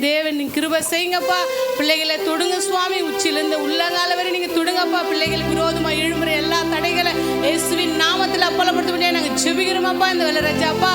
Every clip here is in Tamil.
தேவன் நீங்க கிருபை செய்யுங்கப்பா. பிள்ளைகளை தொடுங்க சுவாமி, உச்சிலிருந்து உள்ளங்கால வரை நீங்க தொடுங்கப்பா. பிள்ளைகளுக்கு விரோதமா எழும்புற எல்லா தடைகளை இயேசுவின் நாமத்தில் அப்பலப்படுத்த நாங்கள் ஜெபிக்கிறோமப்பா. இந்த வேலை ரஜாப்பா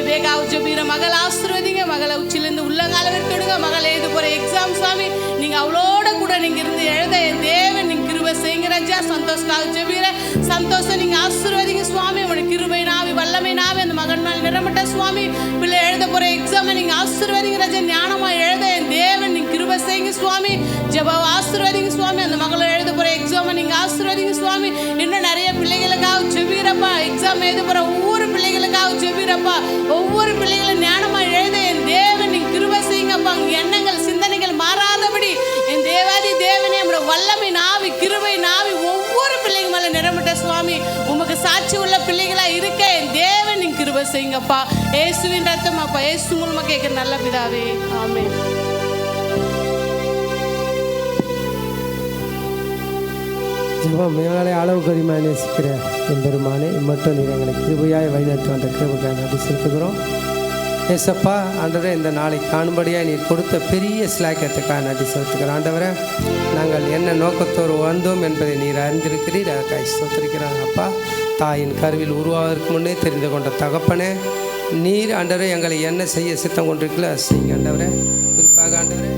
வேகாவு ஜெபிக்கிற மகள் ஆசீர்வதிங்க. மகளை உச்சிலிருந்து உள்ளங்கால வரை தொடுங்க. மகள் எழுத போற எக்ஸாம் சுவாமி நீங்க அவளோட கூட நீங்க இருந்து எழுத தேவன் நீங்க கிருபை செய்யுங்க ரஜா. சந்தோஷக்காக ஜெபிக்கிற சந்தோஷம் நீங்க ஆசீர்வதிங்க சுவாமி. உங்களுடைய கிருபை நாவி வல்லமை நாவி அந்த மகன் மேல் நிரம்பட்ட சுவாமி. பிள்ளை எழுத போற எக்ஸாம் நீங்க ஆசீர்வதிங்க ரஜா. ஞானமா எழுத தேவன் நீங்க கிருபை செய்யுங்க சுவாமி. ஜெபம் ஆசீர்வதிங்க சுவாமி. அந்த மகளை எழுத போற எக்ஸாம் நீங்க ஆசீர்வதிங்க சுவாமி. இன்னும் நிறைய பிள்ளைகளுக்காக ஜெபிக்கிறப்பா. எக்ஸாம் எழுத போற ஒவ்வொரு பிள்ளைகளுக்காக ஜெபிக்கிறப்பா. ஒவ்வொரு பிள்ளைகளும் ஞானமா எழுத என் தேவன் நீங்க கிருபை செய்யுங்கப்பா. எண்ணங்கள் சிந்தனைகள் மாறாதபடி என் தேவாதி தேவனே நம்மளோட வல்லமை நாவி கிருபை நாவி ஒவ்வொரு பிள்ளைங்க மேல நிரம்பட்ட சுவாமி. உமக்கு சாட்சி உள்ள பிள்ளைகளா இருக்க என் தேவன் நீங்க கிருபை செய்யுங்கப்பா. இயேசுவின் ரத்தம் அப்பா, இயேசு மூலமா கேட்கிற நல்ல பிதாவே, ஆமென். ஜெபம். எங்களை அளவுக்கு அதிகமாக நேசிக்கிற என் பெருமானே, மட்டும் நீர் எங்களை கிருபையாய் வழிநடத்தி வந்த கிருபைக்காக நன்றி செலுத்துகிறோம். ஏசப்பா ஆண்டவரே, இந்த நாளை காணும்படியாக நீர் கொடுத்த பெரிய சிலாக்கியத்துக்காக நன்றி செலுத்துகிறோம். ஆண்டவரே, நாங்கள் என்ன நோக்கத்தோடு வந்தோம் என்பதை நீர் அறிந்திருக்கிறீர். அதற்காக ஸ்தோத்திரிக்கிறோம். அப்பா, தாயின் கருவில் உருவாவதற்கு முன்னே தெரிந்து கொண்ட தகப்பனே, நீர் ஆண்டவரே எங்களை என்ன செய்ய சித்தம் கொண்டிருக்கல செய்யுங்க ஆண்டவரே. குறிப்பாக ஆண்டவரே,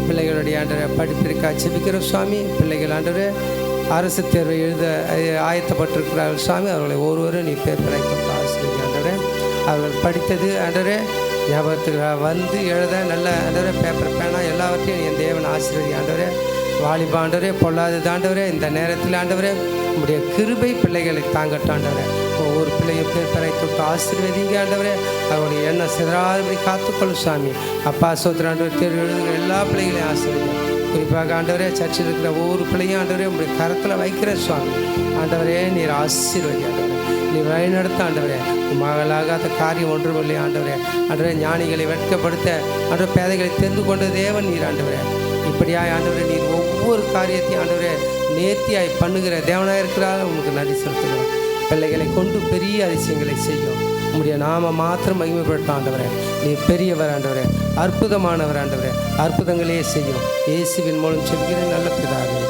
பிள்ளைகளுடைய ஆண்டவரை படிப்பிற்காக ஜெபிக்கிறோம் சுவாமி. பிள்ளைகள் ஆண்டவரே அரசு தேர்வை எழுத ஆயத்தப்பட்டிருக்கிறார்கள் சுவாமி. அவர்களை ஒருவரும் நீ பேர் படைத்து ஆசிரியர் ஆண்டவரே. அவர்கள் படித்தது ஆண்டவரே ஞாபகத்துக்கு வந்து எழுத நல்ல ஆண்டவரே பேப்பர் பேனா எல்லாவற்றையும் என் தேவன் ஆசீர்வதி ஆண்டவரே. வாலிப ஆண்டவரே, பொல்லாதது ஆண்டவரே, இந்த நேரத்தில் ஆண்டவரே உங்களுடைய கிருபை பிள்ளைகளை தாங்கட்டும் ஆண்டவரே. ஒவ்வொரு பிள்ளையும் பேர் பெறை தொட்டு ஆசீர்வதிங்க ஆண்டவரே. அவருடைய எண்ணம் சிதறாதபடி காத்துக்கொள்ளும் சாமி. அப்பா சோத்திர ஆண்டவர் தேர்வு எழுதுகிற எல்லா பிள்ளைகளையும் ஆசீர்வதிங்க. குறிப்பாக ஆண்டவரே சர்ச்சில் இருக்கிற ஒவ்வொரு பிள்ளையும் ஆண்டவரே உங்களுடைய கரத்தில் வைக்கிற சுவாமி. ஆண்டவரே நீர் ஆசீர்வதி ஆண்டவரே. நீ வழிநடத்த ஆண்டவரே. மகளாகாத காரியம் ஒன்றும் இல்லை ஆண்டவரே. ஆண்டவரே ஞானிகளை வெட்கப்படுத்த ஆண்டவர் பேதைகளை தெரிந்து கொண்ட தேவன் நீர் ஆண்டவரே. இப்படியாய் ஆண்டவரே நீர் ஒவ்வொரு காரியத்தையும் ஆண்டவரே நேர்த்தியாய் பண்ணுகிற தேவனாக இருக்கிறார். உங்களுக்கு நன்றி செலுத்துகிறோம். பிள்ளைகளை கொண்டு பெரிய அதிசயங்களை செய்யும். உங்களுடைய நாம மாத்திரம் மகிமைப்பட்ட ஆண்டவரே. நீ பெரியவர் ஆண்டவரே, அற்புதமானவர் ஆண்டவரே. அற்புதங்களே செய்யும். இயேசுவின் மூலம் செல்கிற நல்ல பிதாவே.